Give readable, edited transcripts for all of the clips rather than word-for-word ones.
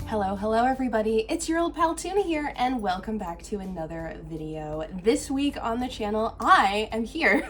Hello everybody, it's your old pal Tuna here and welcome back to another video. This week on the channel, I am here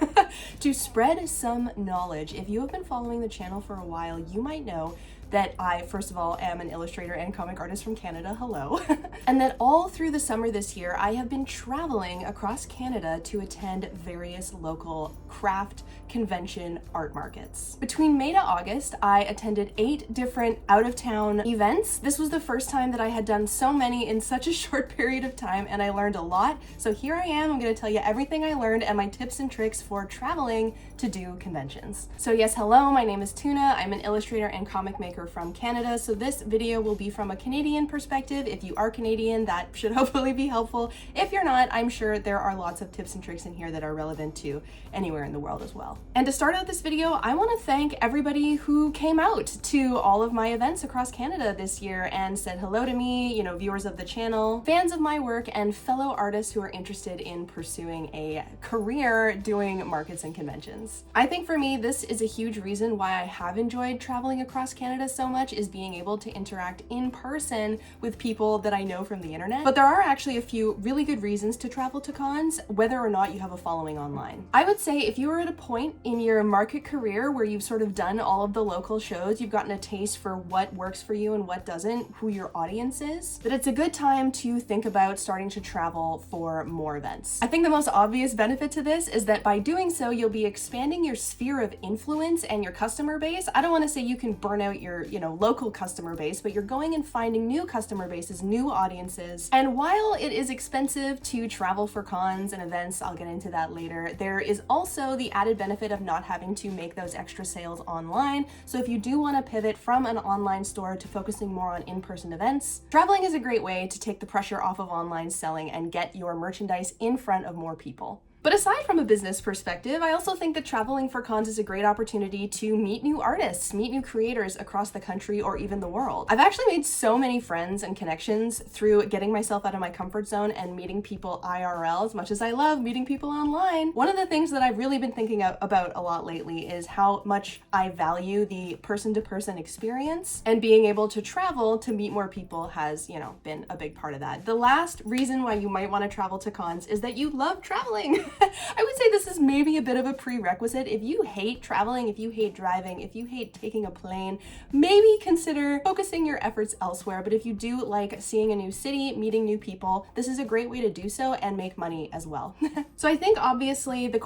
to spread some knowledge. If you have been following the channel for a while, you might know that I, first of all, am an illustrator and comic artist from Canada, hello, and that all through the summer this year, I have been traveling across Canada to attend various local craft convention art markets. Between May to August, I attended 8 different out-of-town events. This was the first time that I had done so many in such a short period of time, and I learned a lot. So here I am, I'm gonna tell you everything I learned and my tips and tricks for traveling to do conventions. So yes, hello, my name is Tuna. I'm an illustrator and comic maker from Canada. So this video will be from a Canadian perspective. If you are Canadian, that should hopefully be helpful. If you're not, I'm sure there are lots of tips and tricks in here that are relevant to anywhere in the world as well. And to start out this video, I want to thank everybody who came out to all of my events across Canada this year and said hello to me, viewers of the channel, fans of my work, and fellow artists who are interested in pursuing a career doing markets and conventions. I think for me, this is a huge reason why I have enjoyed traveling across Canada so much, is being able to interact in person with people that I know from the internet. But there are actually a few really good reasons to travel to cons, whether or not you have a following online. I would say if you are at a point in your market career where you've sort of done all of the local shows, you've gotten a taste for what works for you and what doesn't, who your audience is, that it's a good time to think about starting to travel for more events. I think the most obvious benefit to this is that by doing so, you'll be expanding your sphere of influence and your customer base. I don't want to say you can burn out your local customer base, but you're going and finding new customer bases, new audiences. And while it is expensive to travel for cons and events, I'll get into that later, there is also the added benefit of not having to make those extra sales online. So if you do want to pivot from an online store to focusing more on in-person events, traveling is a great way to take the pressure off of online selling and get your merchandise in front of more people. But aside from a business perspective, I also think that traveling for cons is a great opportunity to meet new artists, meet new creators across the country or even the world. I've actually made so many friends and connections through getting myself out of my comfort zone and meeting people IRL, as much as I love meeting people online. One of the things that I've really been thinking about a lot lately is how much I value the person-to-person experience, and being able to travel to meet more people has, been a big part of that. The last reason why you might want to travel to cons is that you love traveling. I would say this is maybe a bit of a prerequisite. If you hate traveling, if you hate driving, if you hate taking a plane, maybe consider focusing your efforts elsewhere. But if you do like seeing a new city, meeting new people, this is a great way to do so and make money as well. So I think obviously the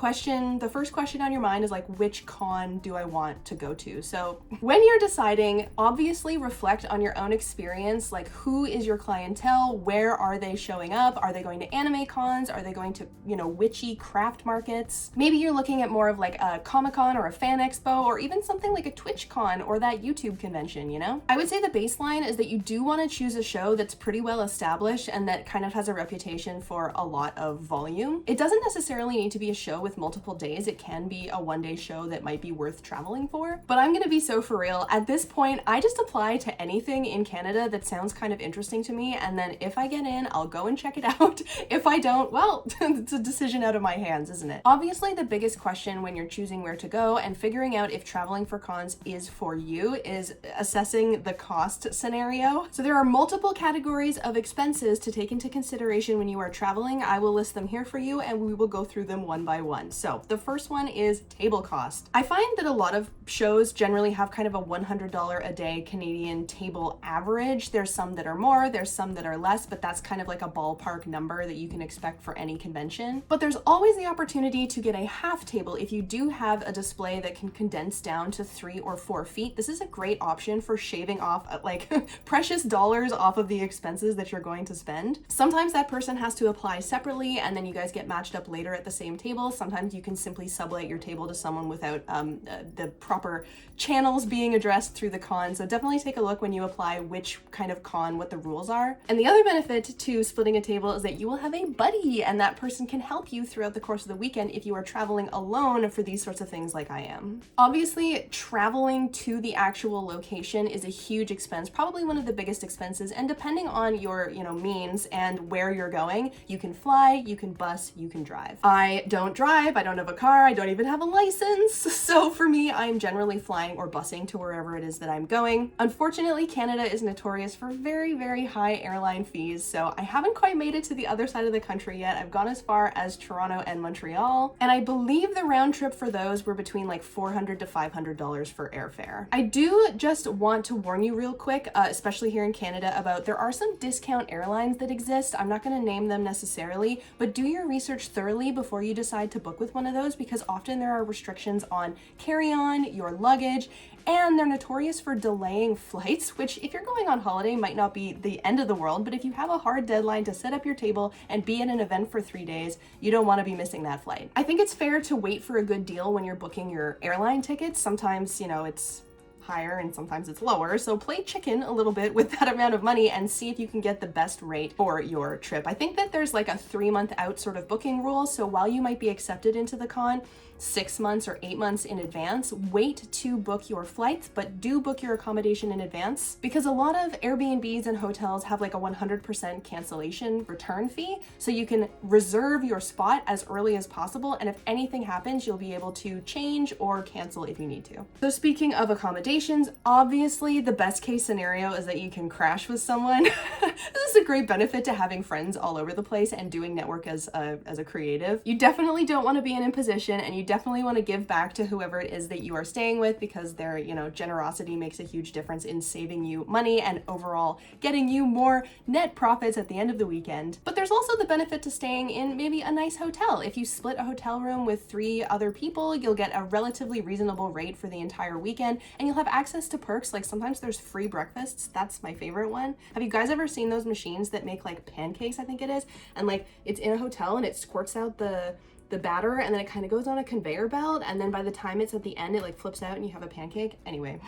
first question on your mind is like, which con do I want to go to? So when you're deciding, obviously reflect on your own experience, like who is your clientele? Where are they showing up? Are they going to anime cons? Are they going to, witchy craft markets? Maybe you're looking at more of like a Comic-Con or a fan expo, or even something like a TwitchCon or that YouTube convention, I would say the baseline is that you do want to choose a show that's pretty well established and that kind of has a reputation for a lot of volume. It doesn't necessarily need to be a show with multiple days. It can be a one-day show that might be worth traveling for. But I'm gonna be so for real. At this point, I just apply to anything in Canada that sounds kind of interesting to me, and then if I get in, I'll go and check it out. If I don't, well, it's a decision out of my hands, isn't it? Obviously, the biggest question when you're choosing where to go and figuring out if traveling for cons is for you is assessing the cost scenario. So there are multiple categories of expenses to take into consideration when you are traveling. I will list them here for you and we will go through them one by one. So the first one is table cost. I find that a lot of shows generally have kind of a $100 a day Canadian table average. There's some that are more, there's some that are less, but that's kind of like a ballpark number that you can expect for any convention. But there's always the opportunity to get a half table if you do have a display that can condense down to 3 or 4 feet. This is a great option for shaving off like precious dollars off of the expenses that you're going to spend. Sometimes that person has to apply separately and then you guys get matched up later at the same table. Sometimes you can simply sublet your table to someone without the proper channels being addressed through the con. So definitely take a look when you apply which kind of con, what the rules are. And the other benefit to splitting a table is that you will have a buddy and that person can help you through throughout the course of the weekend if you are traveling alone for these sorts of things like I am. Obviously, traveling to the actual location is a huge expense, probably one of the biggest expenses, and depending on your, means and where you're going, you can fly, you can bus, you can drive. I don't drive, I don't have a car, I don't even have a license, so for me, I'm generally flying or busing to wherever it is that I'm going. Unfortunately, Canada is notorious for very, very high airline fees, so I haven't quite made it to the other side of the country yet. I've gone as far as Toronto and Montreal, and I believe the round trip for those were between like $400 to $500 for airfare. I do just want to warn you real quick, especially here in Canada, about there are some discount airlines that exist. I'm not going to name them necessarily, but do your research thoroughly before you decide to book with one of those, because often there are restrictions on carry-on, your luggage, and they're notorious for delaying flights, which if you're going on holiday might not be the end of the world, but if you have a hard deadline to set up your table and be at an event for 3 days, you don't want to be missing that flight. I think it's fair to wait for a good deal when you're booking your airline tickets. Sometimes, it's higher and sometimes it's lower, so play chicken a little bit with that amount of money and see if you can get the best rate for your trip. I think that there's like a 3-month out sort of booking rule, so while you might be accepted into the con 6 months or 8 months in advance, wait to book your flights, but do book your accommodation in advance, because a lot of Airbnbs and hotels have like a 100% cancellation return fee, so you can reserve your spot as early as possible, and if anything happens, you'll be able to change or cancel if you need to. So speaking of accommodations, obviously the best case scenario is that you can crash with someone. This is a great benefit to having friends all over the place and doing network as a creative. You definitely don't want to be in imposition, and you definitely want to give back to whoever it is that you are staying with, because their, generosity makes a huge difference in saving you money and overall getting you more net profits at the end of the weekend. But there's also the benefit to staying in maybe a nice hotel. If you split a hotel room with 3 other people, you'll get a relatively reasonable rate for the entire weekend, and you'll have access to perks. Like sometimes there's free breakfasts. That's my favorite one. Have you guys ever seen those machines that make like pancakes, I think it is, and like it's in a hotel and it squirts out the batter, and then it kind of goes on a conveyor belt, and then by the time it's at the end, it like flips out and you have a pancake. Anyway.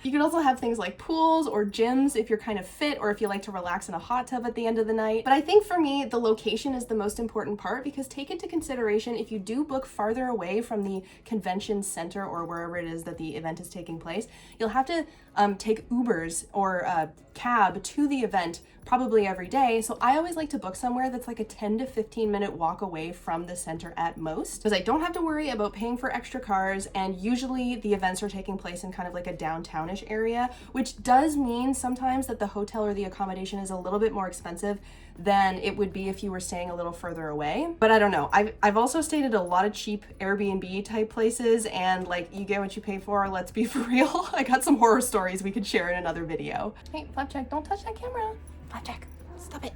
You can also have things like pools or gyms if you're kind of fit, or if you like to relax in a hot tub at the end of the night. But I think for me, the location is the most important part, because take into consideration, if you do book farther away from the convention center or wherever it is that the event is taking place, you'll have to take Ubers or a cab to the event probably every day. So I always like to book somewhere that's like a 10 to 15 minute walk away from the center at most, because I don't have to worry about paying for extra cars, and usually the events are taking place in kind of like a downtownish area, which does mean sometimes that the hotel or the accommodation is a little bit more expensive than it would be if you were staying a little further away. But I don't know. I've also stayed at a lot of cheap Airbnb type places, and like, you get what you pay for, let's be for real. I got some horror stories we could share in another video. Hey, Flapjack, don't touch that camera. Flapjack, stop it.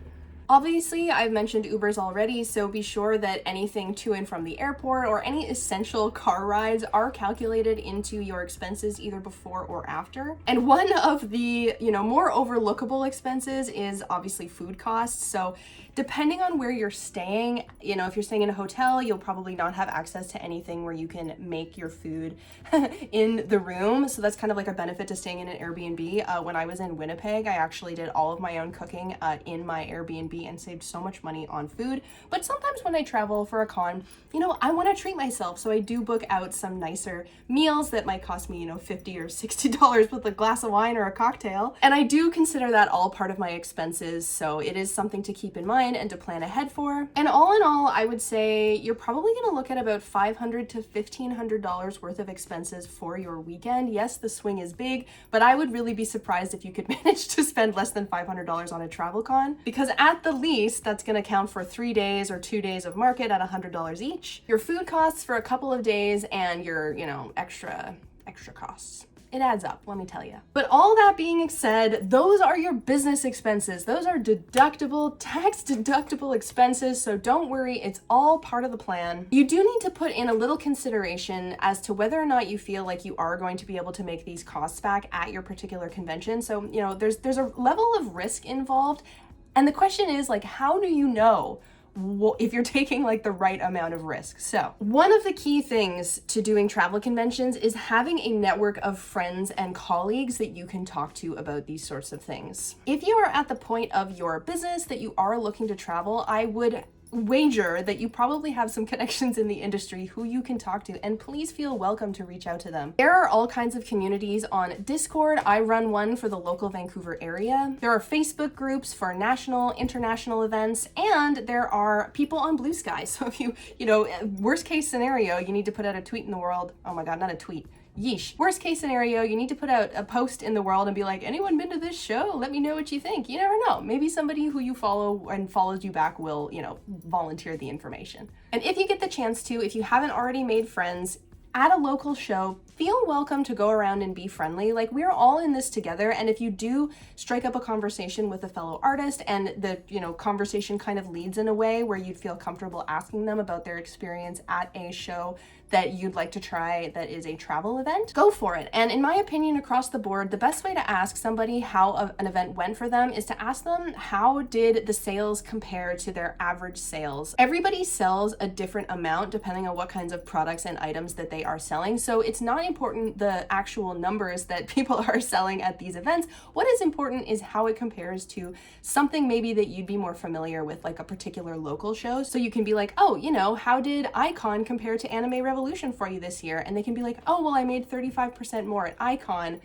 Obviously, I've mentioned Ubers already, so be sure that anything to and from the airport or any essential car rides are calculated into your expenses either before or after. And one of the, more overlookable expenses is obviously food costs. So depending on where you're staying, if you're staying in a hotel, you'll probably not have access to anything where you can make your food in the room. So that's kind of like a benefit to staying in an Airbnb. When I was in Winnipeg, I actually did all of my own cooking in my Airbnb and saved so much money on food. But sometimes when I travel for a con, I want to treat myself. So I do book out some nicer meals that might cost me, $50 or $60 with a glass of wine or a cocktail. And I do consider that all part of my expenses. So it is something to keep in mind and to plan ahead for. And all in all, I would say you're probably going to look at about $500 to $1,500 worth of expenses for your weekend. Yes, the swing is big, but I would really be surprised if you could manage to spend less than $500 on a travel con, because at the least, that's going to count for 3 days or 2 days of market at $100 each. Your food costs for a couple of days and your, extra costs. It adds up, let me tell you. But all that being said, those are your business expenses. Those are deductible, tax deductible expenses, so don't worry, it's all part of the plan. You do need to put in a little consideration as to whether or not you feel like you are going to be able to make these costs back at your particular convention. So, there's a level of risk involved, and the question is, how do you know if you're taking the right amount of risk? So one of the key things to doing travel conventions is having a network of friends and colleagues that you can talk to about these sorts of things. If you are at the point of your business that you are looking to travel, I would wager that you probably have some connections in the industry who you can talk to, and please feel welcome to reach out to them. There are all kinds of communities on Discord. I run one for the local Vancouver area. There are Facebook groups for national, international events, and there are people on Blue Sky. So if you know, worst case scenario, you need to put out a tweet in the world. Oh my God, not a tweet. Yeesh. Worst case scenario, you need to put out a post in the world and be like, anyone been to this show? Let me know what you think. You never know. Maybe somebody who you follow and follows you back will, you know, volunteer the information. And if you get the chance to, if you haven't already made friends at a local show, feel welcome to go around and be friendly. Like, we're all in this together. And if you do strike up a conversation with a fellow artist and the, you know, conversation kind of leads in a way where you'd feel comfortable asking them about their experience at a show that you'd like to try that is a travel event, go for it. And in my opinion, across the board, the best way to ask somebody how an event went for them is to ask them, how did the sales compare to their average sales? Everybody sells a different amount depending on what kinds of products and items that they are selling. So it's not important the actual numbers that people are selling at these events. What is important is how it compares to something maybe that you'd be more familiar with, like a particular local show. So you can be like, oh, you know, how did Icon compare to Anime Revolution for you this year? And they can be like, oh, well, I made 35% more at Icon.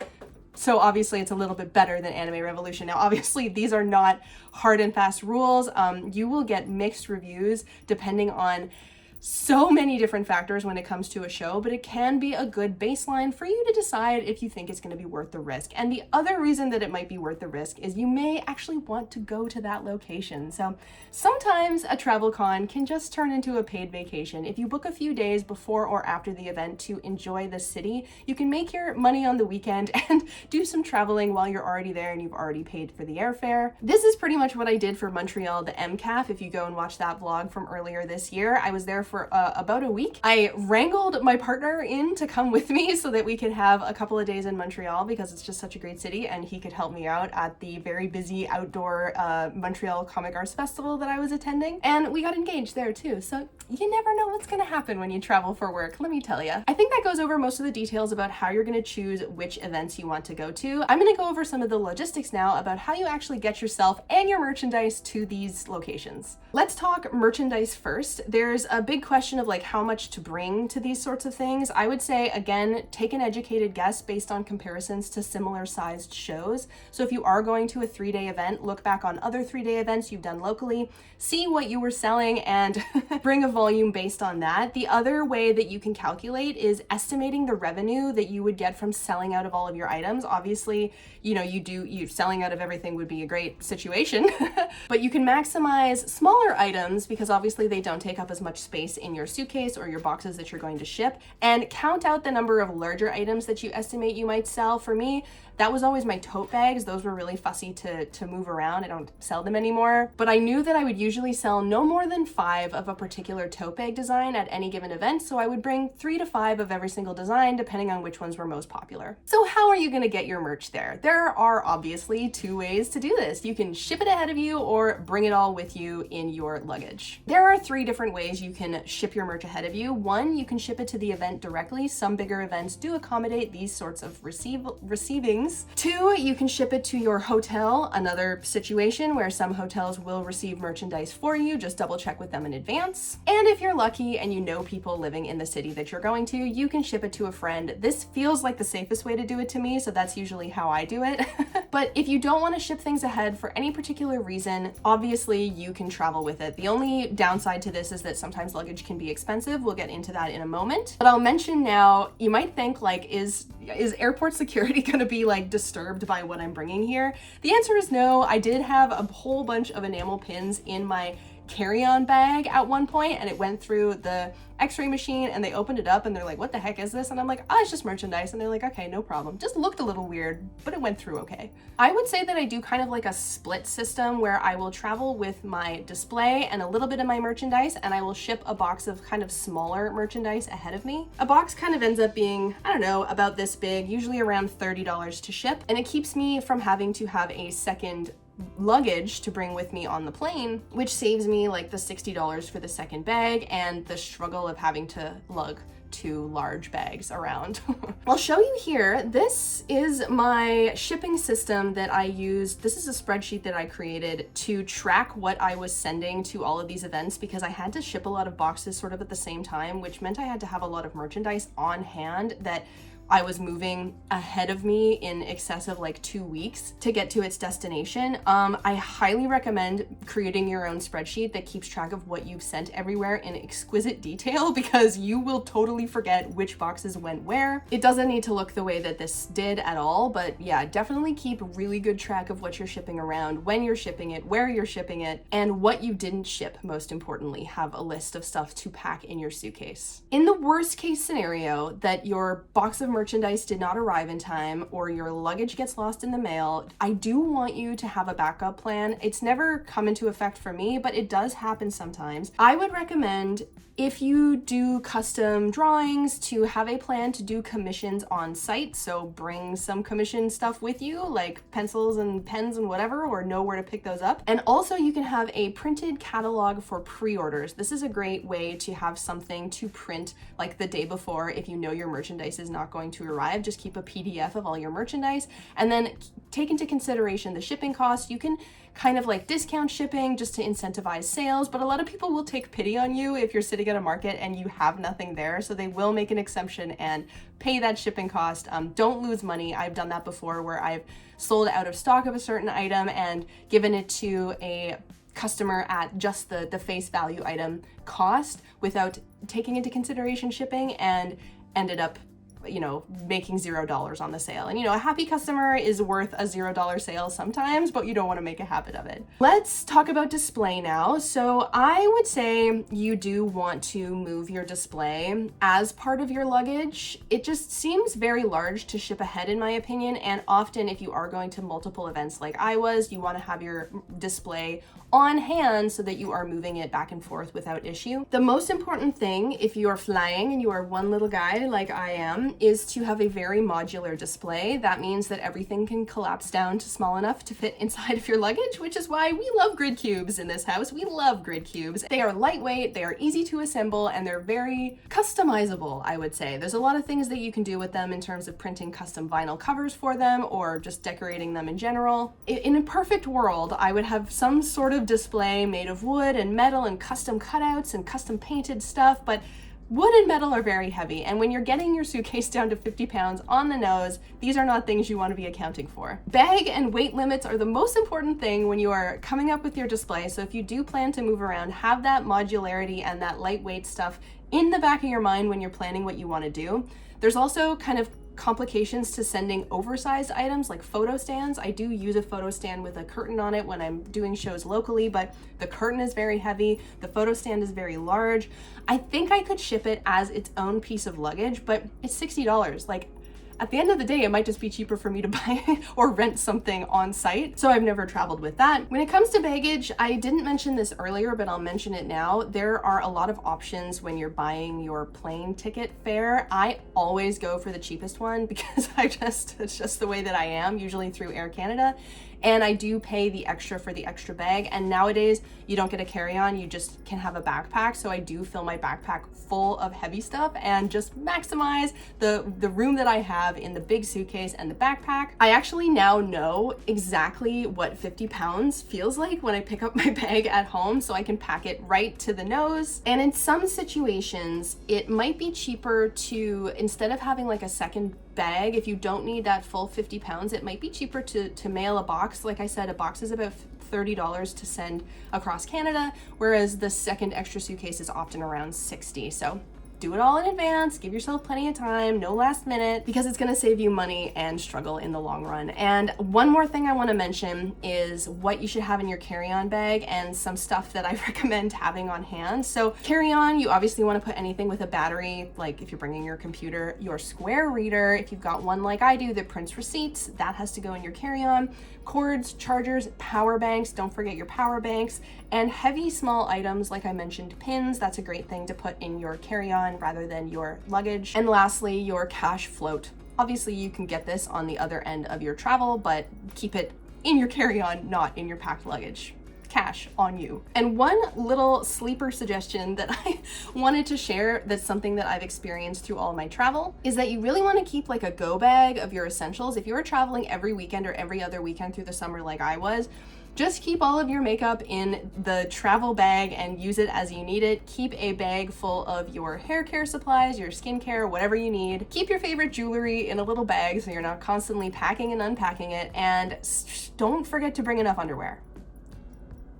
So obviously it's a little bit better than Anime Revolution. Now, obviously these are not hard and fast rules. You will get mixed reviews depending on so many different factors when it comes to a show, but it can be a good baseline for you to decide if you think it's going to be worth the risk. And the other reason that it might be worth the risk is you may actually want to go to that location. So sometimes a travel con can just turn into a paid vacation. If you book a few days before or after the event to enjoy the city, you can make your money on the weekend and do some traveling while you're already there and you've already paid for the airfare. This is pretty much what I did for Montreal, the MCAF. If you go and watch that vlog from earlier this year, I was there for about a week. I wrangled my partner in to come with me so that we could have a couple of days in Montreal because it's just such a great city, and he could help me out at the very busy outdoor Montreal Comic Arts Festival that I was attending. And we got engaged there too. So you never know what's gonna happen when you travel for work, let me tell you. I think that goes over most of the details about how you're gonna choose which events you want to go to. I'm gonna go over some of the logistics now about how you actually get yourself and your merchandise to these locations. Let's talk merchandise first. There's a big question of like how much to bring to these sorts of things. I would say, again, take an educated guess based on comparisons to similar sized shows. So if you are going to a 3-day event, look back on other 3-day events you've done locally, see what you were selling and bring a volume based on that. The other way that you can calculate is estimating the revenue that you would get from selling out of all of your items. Obviously, you know, you selling out of everything would be a great situation, but you can maximize smaller items because obviously they don't take up as much space in your suitcase or your boxes that you're going to ship, and count out the number of larger items that you estimate you might sell. For me, that was always my tote bags. Those were really fussy to move around. I don't sell them anymore, but I knew that I would usually sell no more than 5 of a particular tote bag design at any given event. So I would bring 3 to 5 of every single design, depending on which ones were most popular. So how are you going to get your merch there? There are obviously 2 ways to do this. You can ship it ahead of you or bring it all with you in your luggage. There are 3 different ways you can ship your merch ahead of you. 1, you can ship it to the event directly. Some bigger events do accommodate these sorts of receivings. 2, you can ship it to your hotel. Another situation where some hotels will receive merchandise for you. Just double check with them in advance. And if you're lucky and you know people living in the city that you're going to, you can ship it to a friend. This feels like the safest way to do it to me, so that's usually how I do it. But if you don't want to ship things ahead for any particular reason, obviously you can travel with it. The only downside to this is that sometimes luggage can be expensive. We'll get into that in a moment. But I'll mention now, you might think like, is airport security gonna be like disturbed by what I'm bringing here? The answer is no. I did have a whole bunch of enamel pins in my carry-on bag at one point, and it went through the x-ray machine and they opened it up and they're like, what the heck is this? And I'm like, oh, it's just merchandise. And they're like, okay, no problem. Just looked a little weird, but it went through okay. I would say that I do kind of like a split system where I will travel with my display and a little bit of my merchandise, and I will ship a box of kind of smaller merchandise ahead of me. A box kind of ends up being, I don't know, about this big, usually around $30 to ship, and it keeps me from having to have a second luggage to bring with me on the plane, which saves me like the $60 for the second bag and the struggle of having to lug 2 large bags around. I'll show you here. This is my shipping system that I used. This is a spreadsheet that I created to track what I was sending to all of these events, because I had to ship a lot of boxes sort of at the same time, which meant I had to have a lot of merchandise on hand that I was moving ahead of me in excess of like 2 weeks to get to its destination. I highly recommend creating your own spreadsheet that keeps track of what you've sent everywhere in exquisite detail, because you will totally forget which boxes went where. It doesn't need to look the way that this did at all, but yeah, definitely keep really good track of what you're shipping around, when you're shipping it, where you're shipping it, and what you didn't ship. Most importantly, have a list of stuff to pack in your suitcase. In the worst case scenario that your box of merchandise did not arrive in time, or your luggage gets lost in the mail, I do want you to have a backup plan. It's never come into effect for me, but it does happen sometimes. I would recommend, if you do custom drawings, to have a plan to do commissions on site. So bring some commission stuff with you, like pencils and pens and whatever, or know where to pick those up. And also you can have a printed catalog for pre-orders. This is a great way to have something to print like the day before if you know your merchandise is not going to arrive. Just keep a PDF of all your merchandise, and then take into consideration the shipping cost. You can kind of like discount shipping just to incentivize sales, but a lot of people will take pity on you if you're sitting at a market and you have nothing there, so they will make an exception and pay that shipping cost. Don't lose money. I've done that before, where I've sold out of stock of a certain item and given it to a customer at just the face value item cost without taking into consideration shipping, and ended up, you know, making $0 on the sale. And you know, a happy customer is worth a $0 sale sometimes, but you don't want to make a habit of it. Let's talk about display now. So I would say you do want to move your display as part of your luggage. It just seems very large to ship ahead, in my opinion. And often if you are going to multiple events like I was, you want to have your display on hand so that you are moving it back and forth without issue. The most important thing, if you are flying and you are one little guy like I am, is to have a very modular display. That means that everything can collapse down to small enough to fit inside of your luggage, which is why we love grid cubes in this house. We love grid cubes. They are lightweight, they are easy to assemble, and they're very customizable, I would say. There's a lot of things that you can do with them in terms of printing custom vinyl covers for them, or just decorating them in general. In a perfect world, I would have some sort of display made of wood and metal and custom cutouts and custom painted stuff, but wood and metal are very heavy, and when you're getting your suitcase down to 50 pounds on the nose, these are not things you want to be accounting for. Bag and weight limits are the most important thing when you are coming up with your display. So if you do plan to move around, have that modularity and that lightweight stuff in the back of your mind when you're planning what you want to do. There's also kind of complications to sending oversized items like photo stands. I do use a photo stand with a curtain on it when I'm doing shows locally, but the curtain is very heavy, the photo stand is very large. I think I could ship it as its own piece of luggage, but it's $60. Like, at the end of the day, it might just be cheaper for me to buy or rent something on site. So I've never traveled with that. When it comes to baggage, I didn't mention this earlier, but I'll mention it now. There are a lot of options when you're buying your plane ticket fare. I always go for the cheapest one because it's just the way that I am, usually through Air Canada. And I do pay the extra for the extra bag. And nowadays you don't get a carry-on, you just can have a backpack. So I do fill my backpack full of heavy stuff and just maximize the room that I have in the big suitcase and the backpack. I actually now know exactly what 50 pounds feels like when I pick up my bag at home, so I can pack it right to the nose. And in some situations, it might be cheaper to, instead of having like a second bag, if you don't need that full 50 pounds, it might be cheaper to mail a box. Like I said, a box is about $30 to send across Canada, whereas the second extra suitcase is often around $60. So do it all in advance, give yourself plenty of time, no last minute, because it's gonna save you money and struggle in the long run. And one more thing I wanna mention is what you should have in your carry-on bag and some stuff that I recommend having on hand. So carry-on, you obviously wanna put anything with a battery, like if you're bringing your computer, your Square reader, if you've got one like I do that prints receipts, that has to go in your carry-on. Cords, chargers, power banks, don't forget your power banks, and heavy small items like I mentioned, pins, that's a great thing to put in your carry-on rather than your luggage. And lastly, your cash float. Obviously you can get this on the other end of your travel, but keep it in your carry-on, not in your packed luggage. Cash. cash on you. And one little sleeper suggestion that I wanted to share, that's something that I've experienced through all of my travel, is that you really want to keep like a go bag of your essentials. If you are traveling every weekend or every other weekend through the summer like I was, just keep all of your makeup in the travel bag and use it as you need it. Keep a bag full of your hair care supplies, your skincare, whatever you need. Keep your favorite jewelry in a little bag so you're not constantly packing and unpacking it. And don't forget to bring enough underwear.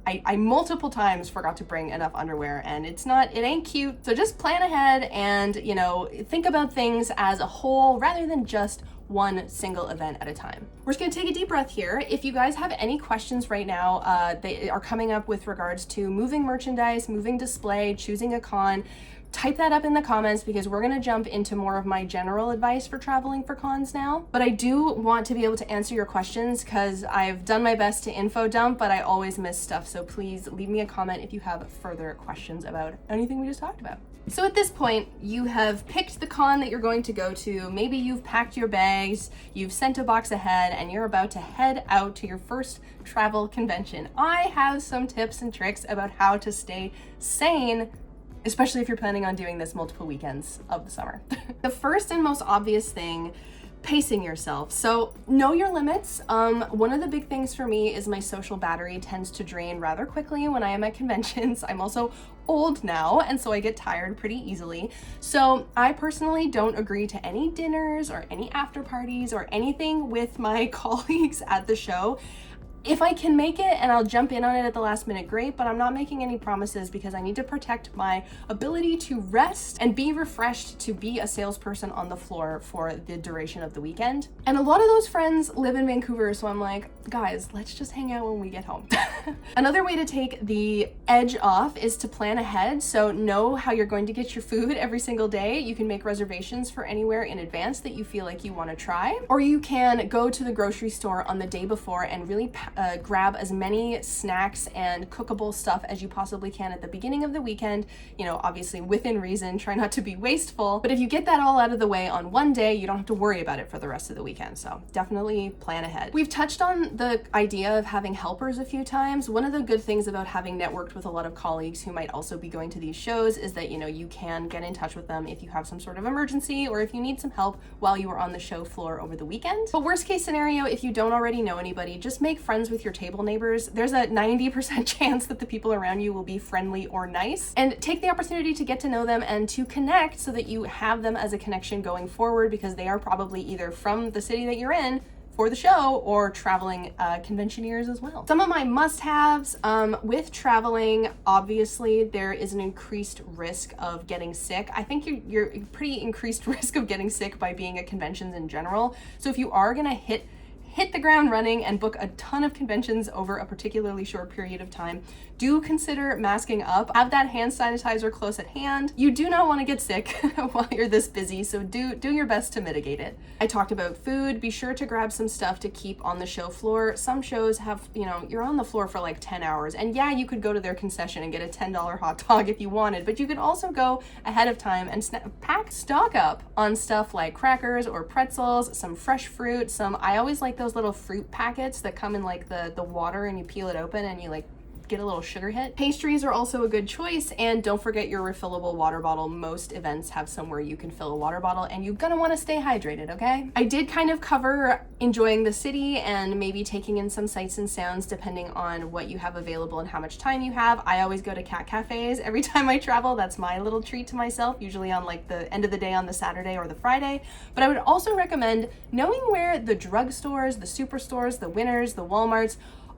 I multiple times forgot to bring enough underwear, and it ain't cute. So just plan ahead and, you know, think about things as a whole rather than just one single event at a time. We're just gonna take a deep breath here. If you guys have any questions right now, they are coming up with regards to moving merchandise, moving display, choosing a con, type that up in the comments, because we're gonna jump into more of my general advice for traveling for cons now. But I do want to be able to answer your questions because I've done my best to info dump, but I always miss stuff. So please leave me a comment if you have further questions about anything we just talked about. So at this point, you have picked the con that you're going to go to. Maybe you've packed your bags, you've sent a box ahead, and you're about to head out to your first travel convention. I have some tips and tricks about how to stay sane, especially if you're planning on doing this multiple weekends of the summer. The first and most obvious thing, pacing yourself. So know your limits. One of the big things for me is my social battery tends to drain rather quickly when I am at conventions. I'm also old now, and so I get tired pretty easily. So I personally don't agree to any dinners or any after parties or anything with my colleagues at the show. If I can make it and I'll jump in on it at the last minute, great, but I'm not making any promises because I need to protect my ability to rest and be refreshed to be a salesperson on the floor for the duration of the weekend. And a lot of those friends live in Vancouver, so I'm like, guys, let's just hang out when we get home. Another way to take the edge off is to plan ahead. So know how you're going to get your food every single day. You can make reservations for anywhere in advance that you feel like you want to try, or you can go to the grocery store on the day before and really grab as many snacks and cookable stuff as you possibly can at the beginning of the weekend. You know, obviously within reason, try not to be wasteful, but if you get that all out of the way on one day, you don't have to worry about it for the rest of the weekend. So definitely plan ahead. We've touched on the idea of having helpers a few times. One of the good things about having networked with a lot of colleagues who might also be going to these shows is that, you know, you can get in touch with them if you have some sort of emergency or if you need some help while you are on the show floor over the weekend. But worst case scenario, if you don't already know anybody, just make friends with your table neighbors. There's a 90% chance that the people around you will be friendly or nice, and take the opportunity to get to know them and to connect so that you have them as a connection going forward, because they are probably either from the city that you're in for the show or traveling conventioneers as well. Some of my must-haves with traveling, obviously there is an increased risk of getting sick. I think you're pretty increased risk of getting sick by being at conventions in general. So if you are gonna hit the ground running and book a ton of conventions over a particularly short period of time, do consider masking up. Have that hand sanitizer close at hand. You do not want to get sick while you're this busy, so do your best to mitigate it. I talked about food. Be sure to grab some stuff to keep on the show floor. Some shows have, you know, you're on the floor for like 10 hours, and yeah, you could go to their concession and get a $10 hot dog if you wanted, but you could also go ahead of time and stock up on stuff like crackers or pretzels, some fresh fruit, I always like those little fruit packets that come in like the water, and you peel it open and you like get a little sugar hit. Pastries are also a good choice, and don't forget your refillable water bottle. Most events have somewhere you can fill a water bottle, and you're gonna want to stay hydrated, okay? I did kind of cover enjoying the city and maybe taking in some sights and sounds depending on what you have available and how much time you have. I always go to cat cafes every time I travel. That's my little treat to myself, usually on like the end of the day on the Saturday or the Friday. But I would also recommend knowing where the drugstores, the superstores, the Winners, the Walmarts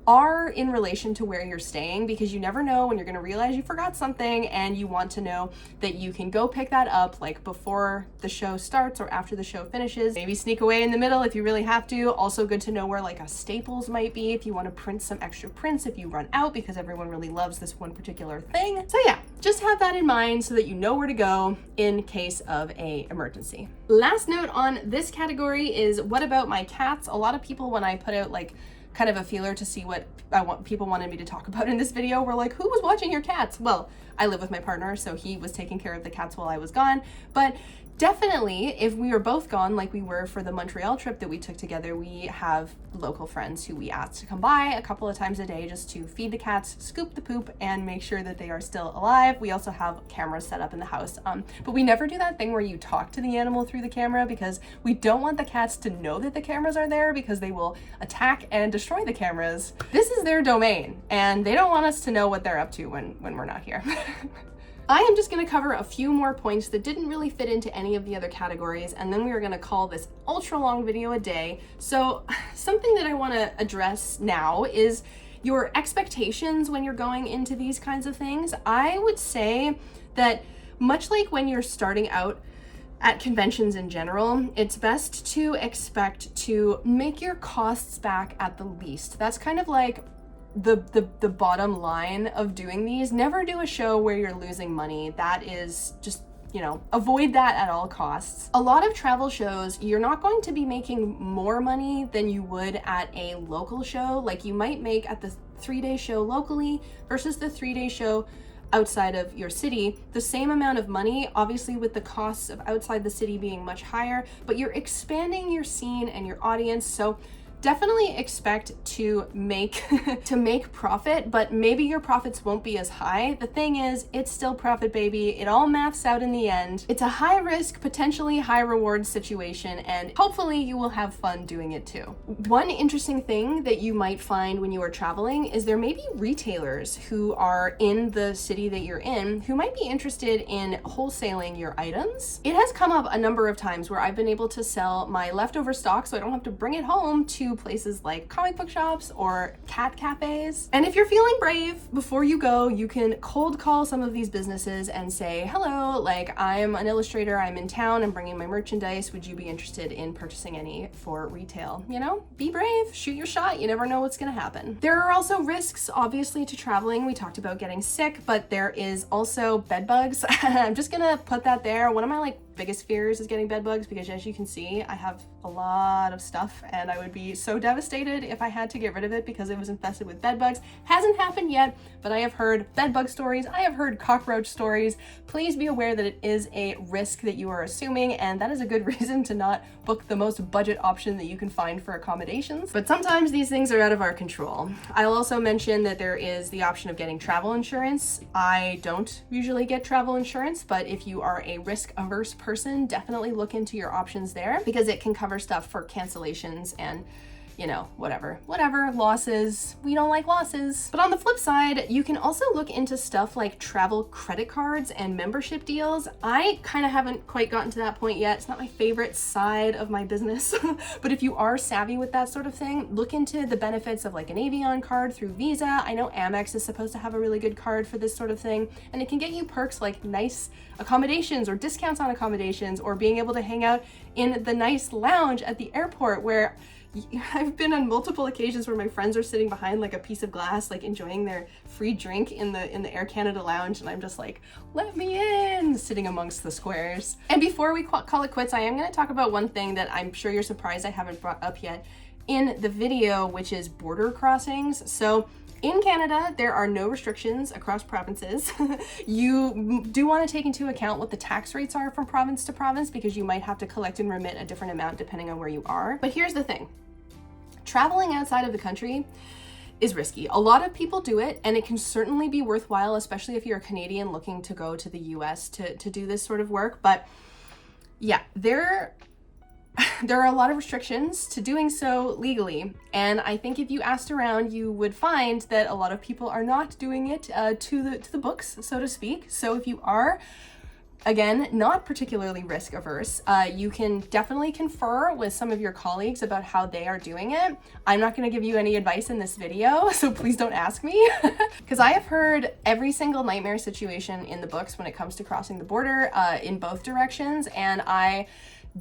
are in relation to where you're staying, because you never know when you're going to realize you forgot something, and you want to know that you can go pick that up like before the show starts or after the show finishes. Maybe sneak away in the middle if you really have to. Also good to know where like a Staples might be if you want to print some extra prints if you run out, because everyone really loves this one particular thing. So yeah, just have that in mind so that you know where to go in case of a emergency. Last note on this category is, what about my cats? A lot of people, when I put out like kind of a feeler to see what people wanted me to talk about in this video, were like, who was watching your cats? Well, I live with my partner, so he was taking care of the cats while I was gone, but definitely, if we were both gone, like we were for the Montreal trip that we took together, we have local friends who we asked to come by a couple of times a day just to feed the cats, scoop the poop, and make sure that they are still alive. We also have cameras set up in the house, but we never do that thing where you talk to the animal through the camera, because we don't want the cats to know that the cameras are there, because they will attack and destroy the cameras. This is their domain, and they don't want us to know what they're up to when we're not here. I am just going to cover a few more points that didn't really fit into any of the other categories, and then we are going to call this ultra long video a day. So something that I want to address now is your expectations when you're going into these kinds of things. I would say that much like when you're starting out at conventions in general, it's best to expect to make your costs back at the least. That's kind of like the bottom line of doing these. Never do a show where you're losing money. That is just, you know, avoid that at all costs. A lot of travel shows, you're not going to be making more money than you would at a local show. Like you might make at the 3-day show locally versus the 3-day show outside of your city, the same amount of money, obviously with the costs of outside the city being much higher, but you're expanding your scene and your audience. So definitely expect to make profit, but maybe your profits won't be as high. The thing is, it's still profit, baby. It all maths out in the end. It's a high risk, potentially high reward situation, and hopefully you will have fun doing it too. One interesting thing that you might find when you are traveling is there may be retailers who are in the city that you're in who might be interested in wholesaling your items. It has come up a number of times where I've been able to sell my leftover stock so I don't have to bring it home to places like comic book shops or cat cafes. And if you're feeling brave, before you go, you can cold call some of these businesses and say, hello, like I'm an illustrator, I'm in town, I'm bringing my merchandise, would you be interested in purchasing any for retail? You know, be brave, shoot your shot, you never know what's gonna happen. There are also risks, obviously, to traveling. We talked about getting sick, but there is also bed bugs. I'm just gonna put that there. One of my biggest fears is getting bed bugs, because as you can see, I have a lot of stuff and I would be so devastated if I had to get rid of it because it was infested with bed bugs. Hasn't happened yet, but I have heard bed bug stories. I have heard cockroach stories. Please be aware that it is a risk that you are assuming, and that is a good reason to not book the most budget option that you can find for accommodations. But sometimes these things are out of our control. I'll also mention that there is the option of getting travel insurance. I don't usually get travel insurance, but if you are a risk-averse person, definitely look into your options there, because it can cover stuff for cancellations and, you know, whatever, losses. We don't like losses. But on the flip side, you can also look into stuff like travel credit cards and membership deals. I kind of haven't quite gotten to that point yet. It's not my favorite side of my business, but if you are savvy with that sort of thing, look into the benefits of like an Avion card through Visa. I know Amex is supposed to have a really good card for this sort of thing, and it can get you perks like nice accommodations or discounts on accommodations, or being able to hang out in the nice lounge at the airport, where I've been on multiple occasions where my friends are sitting behind like a piece of glass, like enjoying their free drink in the Air Canada lounge, and I'm just like, let me in, sitting amongst the squares. And before we call it quits, I am going to talk about one thing that I'm sure you're surprised I haven't brought up yet in the video, which is border crossings. So in Canada, there are no restrictions across provinces. You do want to take into account what the tax rates are from province to province, because you might have to collect and remit a different amount depending on where you are. But here's the thing. Traveling outside of the country is risky. A lot of people do it, and it can certainly be worthwhile, especially if you're a Canadian looking to go to the US to do this sort of work. But yeah, there are a lot of restrictions to doing so legally, and I think if you asked around, you would find that a lot of people are not doing it to the books, so to speak. So if you are, again, not particularly risk averse, you can definitely confer with some of your colleagues about how they are doing it. I'm not going to give you any advice in this video, so please don't ask me, because I have heard every single nightmare situation in the books when it comes to crossing the border in both directions, and I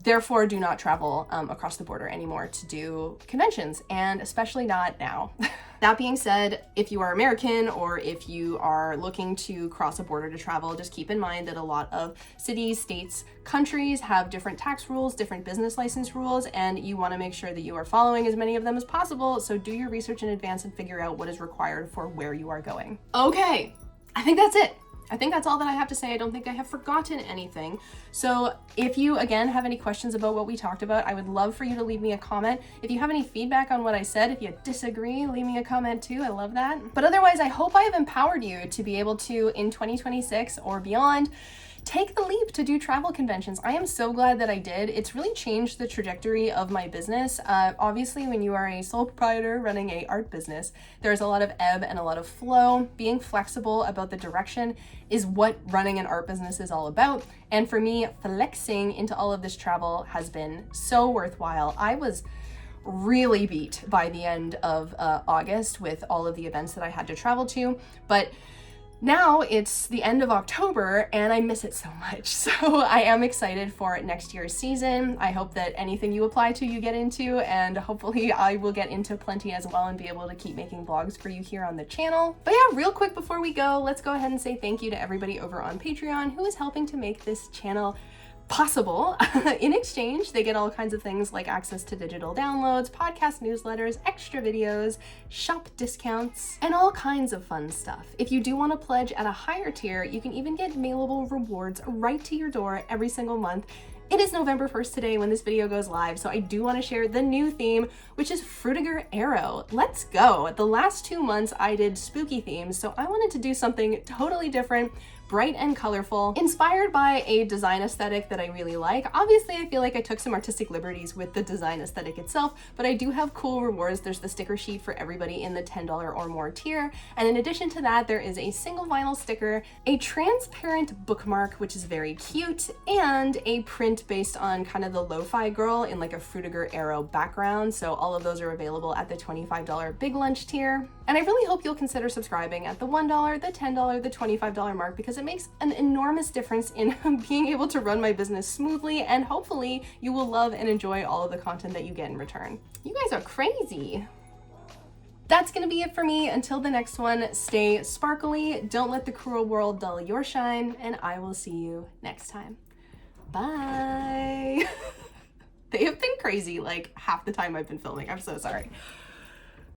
therefore do not travel across the border anymore to do conventions, and especially not now. That being said, if you are American or if you are looking to cross a border to travel, just keep in mind that a lot of cities, states, countries have different tax rules, different business license rules, and you want to make sure that you are following as many of them as possible. So do your research in advance and figure out what is required for where you are going. Okay, I think that's it. I think that's all that I have to say. I don't think I have forgotten anything. So if you, again, have any questions about what we talked about, I would love for you to leave me a comment. If you have any feedback on what I said, if you disagree, leave me a comment too. I love that. But otherwise, I hope I have empowered you to be able to, in 2026 or beyond, take the leap to do travel conventions. I am so glad that I did. It's really changed the trajectory of my business. Obviously, when you are a sole proprietor running a art business, there's a lot of ebb and a lot of flow. Being flexible about the direction is what running an art business is all about. And for me, flexing into all of this travel has been so worthwhile. I was really beat by the end of August with all of the events that I had to travel to, but now it's the end of October and I miss it so much. So I am excited for next year's season. I hope that anything you apply to, you get into, and hopefully I will get into plenty as well and be able to keep making vlogs for you here on the channel. But yeah, real quick before we go, let's go ahead and say thank you to everybody over on Patreon who is helping to make this channel possible. In exchange, they get all kinds of things like access to digital downloads, podcast newsletters, extra videos, shop discounts, and all kinds of fun stuff. If you do want to pledge at a higher tier, you can even get mailable rewards right to your door every single month. It is November 1st today when this video goes live, so I do want to share the new theme, which is Frutiger Arrow. Let's go! The last 2 months I did spooky themes, so I wanted to do something totally different, bright and colorful, inspired by a design aesthetic that I really like. Obviously, I feel like I took some artistic liberties with the design aesthetic itself, but I do have cool rewards. There's the sticker sheet for everybody in the $10 or more tier. And in addition to that, there is a single vinyl sticker, a transparent bookmark, which is very cute, and a print based on kind of the lo-fi girl in like a Frutiger Arrow background. So all of those are available at the $25 big lunch tier. And I really hope you'll consider subscribing at the $1, the $10, the $25 mark, because it makes an enormous difference in being able to run my business smoothly, and hopefully you will love and enjoy all of the content that you get in return. You guys are crazy. That's gonna be it for me. Until the next one, stay sparkly, don't let the cruel world dull your shine, and I will see you next time. Bye. They have been crazy like half the time I've been filming. I'm so sorry.